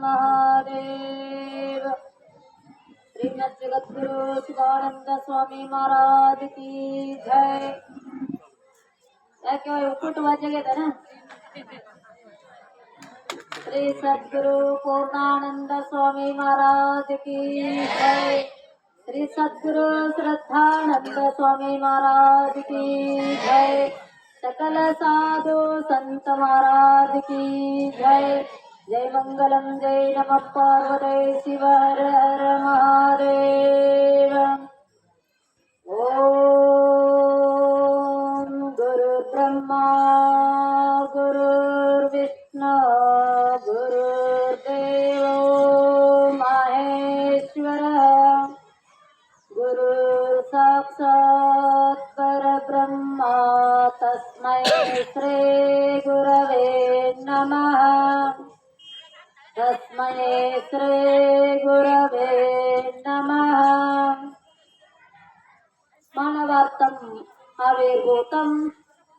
महादेव। श्रीमद जगद्गुरु शिवानंद स्वामी महाराज की जय। ಯಾಕೆ ಉಕ್ಕುಟ್ಟು ವಾಜಾಗ್ಯದನ श्री सद्गुरु पूर्णानंद स्वामी महाराज की जय। श्री सद्गुरु श्रद्धानंद स्वामी महाराज की जय। सकल साधु संत महाराज की जय। जय मंगलम जय नमः पार्वती शिव हर हर महादेव। ओम गुरु ब्रह्मा गुरुर्विष्णु गुरुर्देवो महेश्वर गुरु साक्षात् परब्रह्म तस्मै श्री गुरवे नमः। तस्मै श्री गुरवे नमः। मानवार्थम आविर्भूतम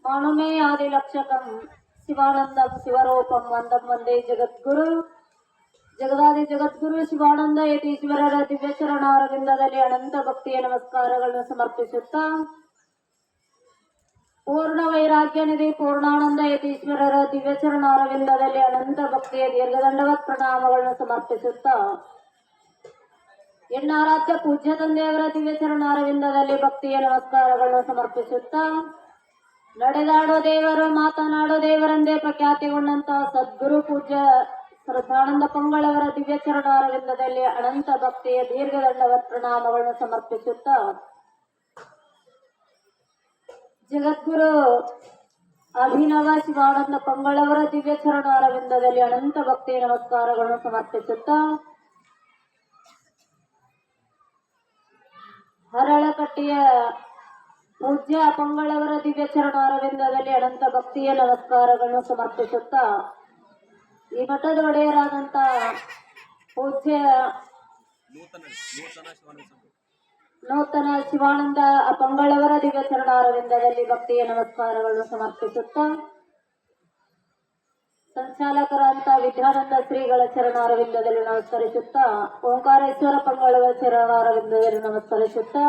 मानमे आदिलक्षकम शिवानंदम शिवरूपम वंदम वंदे जगद्गुरु। ಜಗದಾದಿ ಜಗದ್ಗುರು ಶಿವಾನಂದ ಯತೀಶ್ವರರ ದಿವ್ಯ ಚರಣಾರವಿಂದದಲ್ಲಿ ಅನಂತ ಭಕ್ತಿಯ ನಮಸ್ಕಾರಗಳನ್ನು ಸಮರ್ಪಿಸುತ್ತಾ, ಪೂರ್ಣ ವೈರಾಗ್ಯ ನಿಧಿ ಪೂರ್ಣಾನಂದ ಯತೀಶ್ವರರ ದಿವ್ಯ ಚರಣಾರವಿಂದದಲ್ಲಿ ಅನಂತ ಭಕ್ತಿಯ ದೀರ್ಘದಂಡವತ್ ಪ್ರಣಾಮಗಳನ್ನು ಸಮರ್ಪಿಸುತ್ತಾ, ಎನ್ನಾರಾಧ್ಯ ಪೂಜ್ಯ ತಂದೆಯವರ ದಿವ್ಯ ಚರಣಾರವಿಂದದಲ್ಲಿ ಭಕ್ತಿಯ ನಮಸ್ಕಾರಗಳನ್ನು ಸಮರ್ಪಿಸುತ್ತಾ, ನಡೆದಾಡೋ ದೇವರು ಮಾತನಾಡೋ ದೇವರೆಂದೇ ಪ್ರಖ್ಯಾತಿಗೊಂಡಂತಹ ಸದ್ಗುರು ಪೂಜ್ಯ ಶ್ರದ್ಧಾನಂದ ಪಂಗಳವರ ದಿವ್ಯ ಚರಣಾರವಿಂದದಲ್ಲಿ ಅನಂತ ಭಕ್ತಿಯ ದೀರ್ಘದಂಡವತ್ ಪ್ರಣಾಮಗಳನ್ನು ಸಮರ್ಪಿಸುತ್ತಾ, ಜಗದ್ಗುರು ಅಭಿನವ ಶಿವಾನಂದ ಪಂಗಳವರ ದಿವ್ಯ ಚರಣಾರವಿಂದದಲ್ಲಿ ಅನಂತ ಭಕ್ತಿಯ ನಮಸ್ಕಾರಗಳನ್ನು ಸಮರ್ಪಿಸುತ್ತಾ, ಹರಳಕಟ್ಟಿಯ ಪೂಜ್ಯ ಪಂಗಳವರ ದಿವ್ಯ ಚರಣಾರವಿಂದದಲ್ಲಿ ಅನಂತ ಭಕ್ತಿಯ ನಮಸ್ಕಾರಗಳನ್ನು ಸಮರ್ಪಿಸುತ್ತಾ, ಈ ಮಠದ ಒಡೆಯರಾದಂತ ಪೂಜ್ಯ ನೂತನ ಶಿವಾನಂದ ಪಂಗಳವರ ದಿವ್ಯ ಚರಣಾರವಿಂದದಲ್ಲಿ ಭಕ್ತಿಯ ನಮಸ್ಕಾರಗಳನ್ನು ಸಮರ್ಪಿಸುತ್ತಾ, ಸಂಚಾಲಕರಂತ ವಿದ್ಯಾನಂದ ಶ್ರೀಗಳ ಚರಣಾರವಿಂದದಲ್ಲಿ ನಮಸ್ಕರಿಸುತ್ತಾ, ಓಂಕಾರೇಶ್ವರ ಪಂಗಳವರ ಚರಣಾರವಿಂದದಲ್ಲಿ ನಮಸ್ಕರಿಸುತ್ತಾ,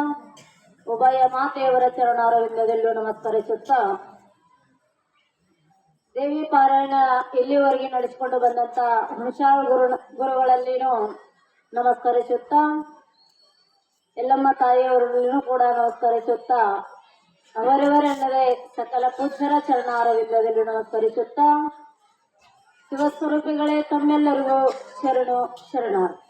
ಉಭಯ ಮಾತೆಯವರ ಚರಣಾರವಿಂದದಲ್ಲೂ ನಮಸ್ಕರಿಸುತ್ತಾ, ದೇವಿ ಪಾರಾಯಣ ಇಲ್ಲಿವರೆಗೆ ನಡೆಸಿಕೊಂಡು ಬಂದಂತ ಹುಣಸಾಳ ಗುರುಗಳಲ್ಲಿನೂ ನಮಸ್ಕರಿಸುತ್ತಾ, ಎಲ್ಲಮ್ಮ ತಾಯಿಯವರಲ್ಲಿನೂ ಕೂಡ ನಮಸ್ಕರಿಸುತ್ತಾ, ಅವರವರೆನ್ನದೇ ಸಕಲ ಪೂಜ್ಯರ ಚರಣಾರವಿಂದದಲ್ಲಿ ನಮಸ್ಕರಿಸುತ್ತಾ, ಶಿವಸ್ವರೂಪಿಗಳೇ ತಮ್ಮೆಲ್ಲರಿಗೂ ಶರಣು ಶರಣಾರ್ಥಿ.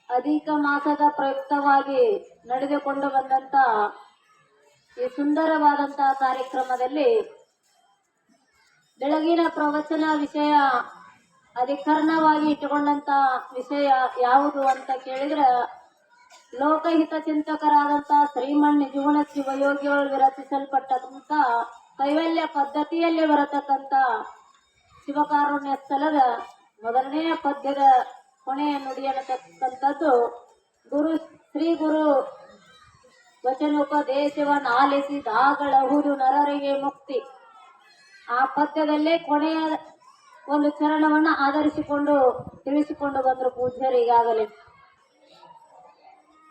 ಅಧಿಕ ಮಾಸದ ಪ್ರಯುಕ್ತವಾಗಿ ನಡೆದುಕೊಂಡು ಬಂದಂತ ಈ ಸುಂದರವಾದಂತಹ ಕಾರ್ಯಕ್ರಮದಲ್ಲಿ ಬೆಳಗಿನ ಪ್ರವಚನ ವಿಷಯ ಅಧಿಕರಣವಾಗಿ ಇಟ್ಟುಕೊಂಡಂತ ವಿಷಯ ಯಾವುದು ಅಂತ ಕೇಳಿದ್ರೆ, ಲೋಕಹಿತ ಚಿಂತಕರಾದಂತ ಶ್ರೀಮನ್ ನಿಜಗುಣ ಶಿವಯೋಗಿಗಳು ವಿರಚಿಸಲ್ಪಟ್ಟಂತ ಕೈವಲ್ಯ ಪದ್ಧತಿಯಲ್ಲಿ ಬರತಕ್ಕಂತ ಶಿವಕಾರುಣ್ಯ ಸ್ಥಳದ ಮೊದಲನೆಯ ಪದ್ಯದ ಕೊನೆಯ ನುಡಿ ಅನ್ನತಕ್ಕಂಥದ್ದು, ಶ್ರೀ ಗುರು ವಚನೋಪದೇಶವನ್ನಾಲಿಸಿದಾಗಳಹುದು ನರರಿಗೆ ಮುಕ್ತಿ. ಆ ಪದ್ಯದಲ್ಲೇ ಕೊನೆಯ ಒಂದು ಚರಣವನ್ನ ಆಧರಿಸಿಕೊಂಡು ತಿಳಿಸಿಕೊಂಡು ಬಂದರು ಪೂಜ್ಯರು. ಈಗಾಗಲೇ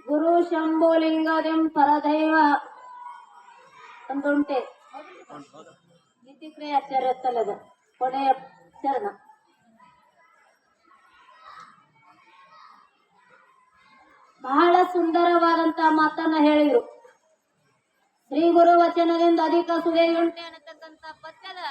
ಗುರು ಶಂಭೋಲಿಂಗದೆಂ ಪರದೈವ ಒಂದುಂಟೆ ನೀತಿಕ್ರಿಯ ಆಚಾರ್ಯ ಸ್ಥಳದ ಕೊನೆಯ ಚರಣ. ಬಹಳ ಸುಂದರವಾದಂತ ಮಾತನ್ನ ಹೇಳಿದ್ರು. ಶ್ರೀ ಗುರು ವಚನದಿಂದ ಅಧಿಕ ಸುವೆಯುಂಟೆ ಅನ್ನತಕ್ಕಂಥ ಪದ್ಯದ